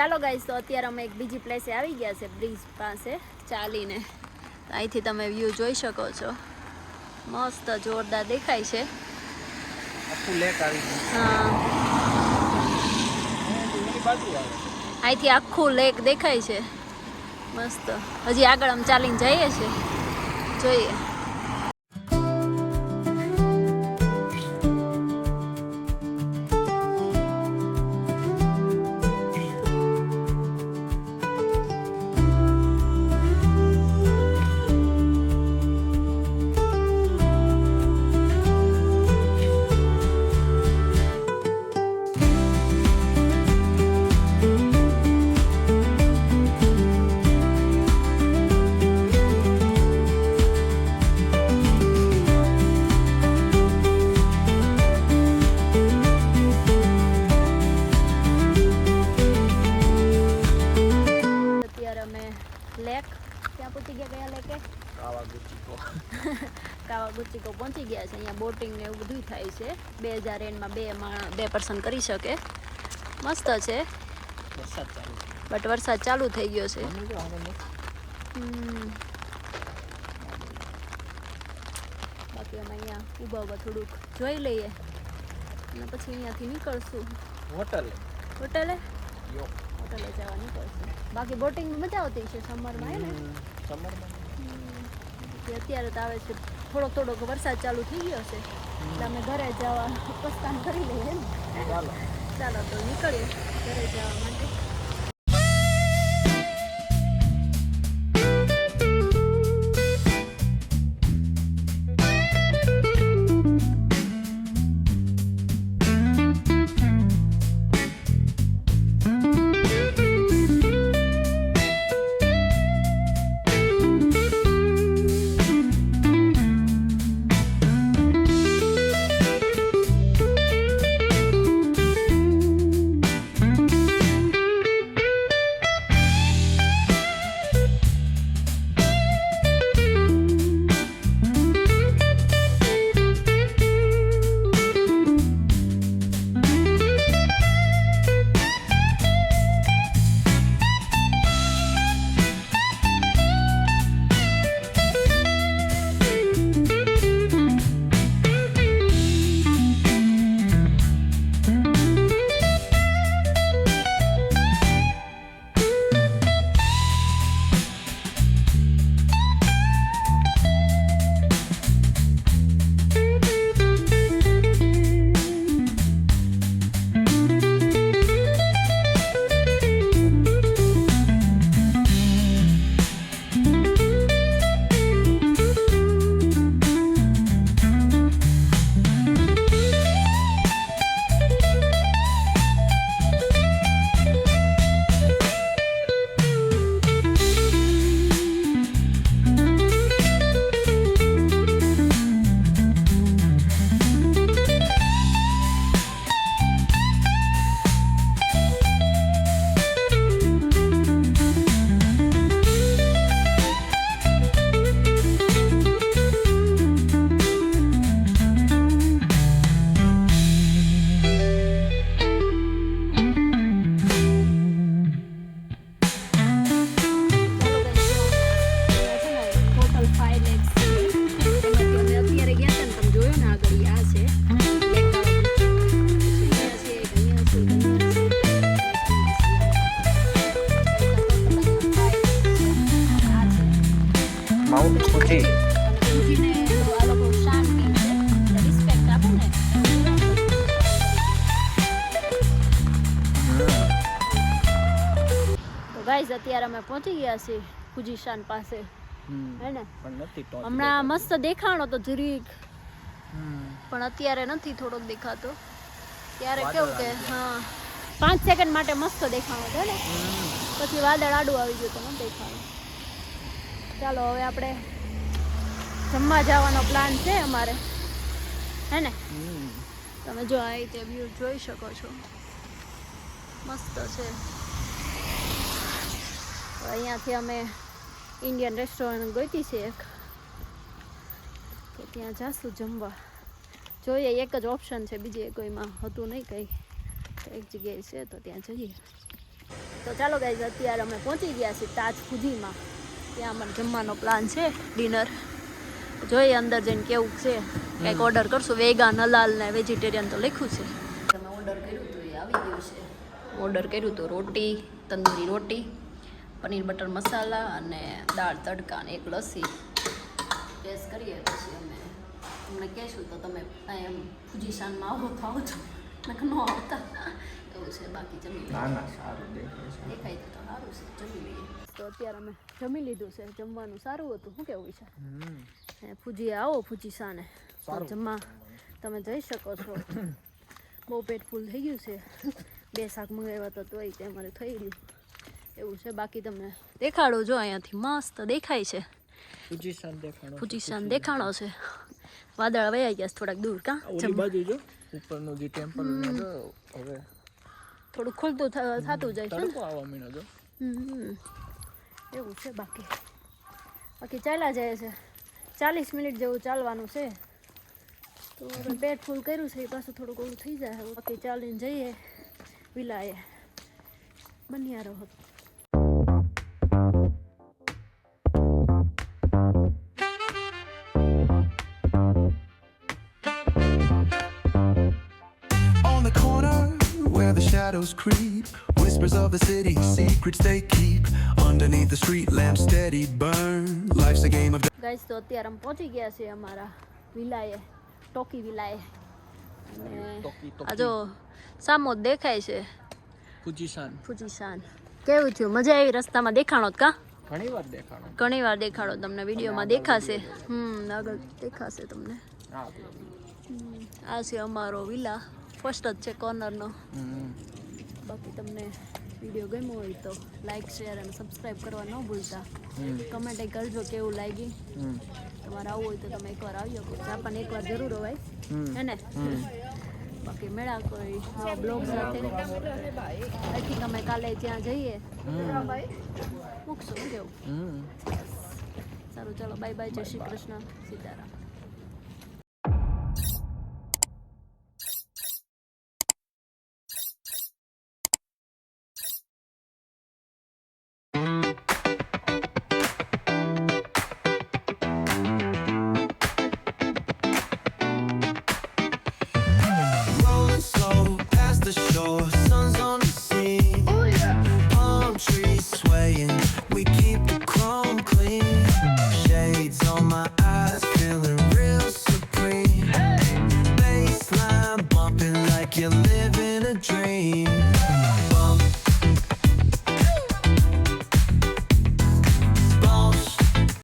ચાલો ગાઈસ, તો અત્યારે અમે એક બીજી પ્લેસે આવી ગયા છે, બ્રિજ પાસે ચાલીને. અહીંથી તમે વ્યૂ જોઈ શકો છો, મસ્ત જોરદાર દેખાય છે. આખું લેક આવી ગયું. હા, અહીંથી આખું લેક દેખાય છે, મસ્ત. હજી આગળ અમે ચાલીને જઈએ છીએ, જોઈએ. લેક ક્યાં પહોંચી ગયા? કયા લેકે? કાવાગુચીકો પહોંચી ગયા છે. અહીંયા બોટિંગ ને એવું બધું થાય છે. 2000 એનમાં બે પર્સન કરી શકે. મસ્ત છે. બટ વરસાદ ચાલુ થઈ ગયો છે. બાકી અમે અહીંયા ઊભા થોડુંક જોઈ લઈએ અને પછી અહીંયાથી નીકળશું. હોટલે જવા નીકળશું. બાકી બોટિંગ મજા આવતી છે સમરમાં, હે ને? અત્યારે તો આવે છે, થોડોક વરસાદ ચાલુ થઈ ગયો છે એટલે અમે ઘરે જવા પ્રસ્થાન કરી લઈએ ને. ચાલો તો નીકળીએ ઘરે જવા માટે. ગાઈઝ, અત્યારે અમે પહોંચી ગયા છીએ ફુજીશાન પાસે, હે ને? હમણાં મસ્ત દેખાણો તો જરીક, પણ અત્યારે નથી થોડોક દેખાતો. ત્યારે કેવું કે હા 5 સેકન્ડ માટે મસ્ત દેખાણો છે ને, પછી વાદળ આડું આવી ગયું તો ન દેખાણું. ચાલો હવે આપણે જમવા જવાનો પ્લાન છે અમારે, હે ને? તમે જો આ રીતે વ્યૂ જોઈ શકો છો, મસ્ત છે. અહીંયાથી અમે ઇન્ડિયન રેસ્ટોરન્ટ ગોતી છે એક, તો ત્યાં જાશું જમવા. જોઈએ, એક જ ઓપ્શન છે, બીજે કોઈમાં હતું નહીં કંઈ, એક જગ્યાએ છે તો ત્યાં જઈએ. તો ચાલો ગાઈઝ અત્યારે અમે પહોંચી ગયા છીએ તાજ ફૂજીમાં. ત્યાં અમારે જમવાનો પ્લાન છે, ડિનર. જોઈએ અંદર જઈને કેવું છે. કંઈક ઓર્ડર કરશું. વેગાન, હલાલ ને વેજીટેરિયન તો લખ્યું છે. તમે ઓર્ડર કર્યું તો એ આવી ગયું છે. ઓર્ડર કર્યું તો રોટી, તંદૂરી રોટી, પનીર બટર મસાલા અને દાળ તડકા અને એક લસ્સી. ટેસ્ટ કરીએ પછી અમે તમને કહેશું તો તમે એમ ફુજીશાનમાં આવો તો આવજો, ન આવતા એવું છે. બાકી જમી સારું દેખાય તો સારું છે, જમી લઈએ. તો અત્યારે અમે જમી લીધું છે. જમવાનું સારું હતું. શું કેવું છે? ફુજી આવો ફુજીશાને તો જમવા તમે જઈ શકો છો. બહુ પેટ ફૂલ થઈ ગયું છે. 2 શાક મંગાવ્યા તો તોય તે અમારે થઈ ગયું એવું છે. બાકી તમને દેખાડો જો અહીંયાથી મસ્ત દેખાય છે. ફુજીશાન દેખાણો છે. વાદળ વયા ગયા છે થોડાક દૂર. કાં બાજુ જો ઉપરનું જે ટેમ્પલ હવે થોડું ખુલતું થતું જાય છે આવવા મીનો જો એવું છે. બાકી ચાલ્યા જાય છે. 40 મિનિટ જેવું ચાલવાનું છે. તો હવે પેટ ફૂલ કર્યું છે એ પાછું થોડુંક ઓલું થઈ જાય. બાકી ચાલીને જઈએ વિલાએ. બન્યા રહો. Shadows creep, whispers of the city, secrets they keep underneath the street lamp, steady burn. Life's a game of guys. તો અત્યારે અમે પહોંચી ગયા છે અમારા વિલાએ, ટોકી વિલાએ. અને આ જો સામો જ દેખાય છે ફુજીશાન. કેવું થયું? મજા આવી? રસ્તામાં દેખાણો જ? કા ઘણી વાર દેખાડો તમને વિડીયોમાં દેખાશે. આગળ દેખાશે તમને. આ છે અમારો વિલા. ફર્સ્ટ જ છે કોર્નરનો. બાકી તમને વિડીયો ગમ્યો હોય તો લાઈક, શેર અને સબસ્ક્રાઈબ કરવા ન ભૂલતા. કમેન્ટ કરજો કેવું લાગી. તમારે આવવું હોય તો તમે એકવાર આવી શકો. જાપાન એકવાર જરૂર હોય હે ને. બાકી મેળા કોઈ નવા બ્લોગ સાથે આથી તમે કાલે ત્યાં જઈએ મૂકશું કેવું. સારું ચાલો બાય બાય. જય શ્રી કૃષ્ણ. સીતારામ.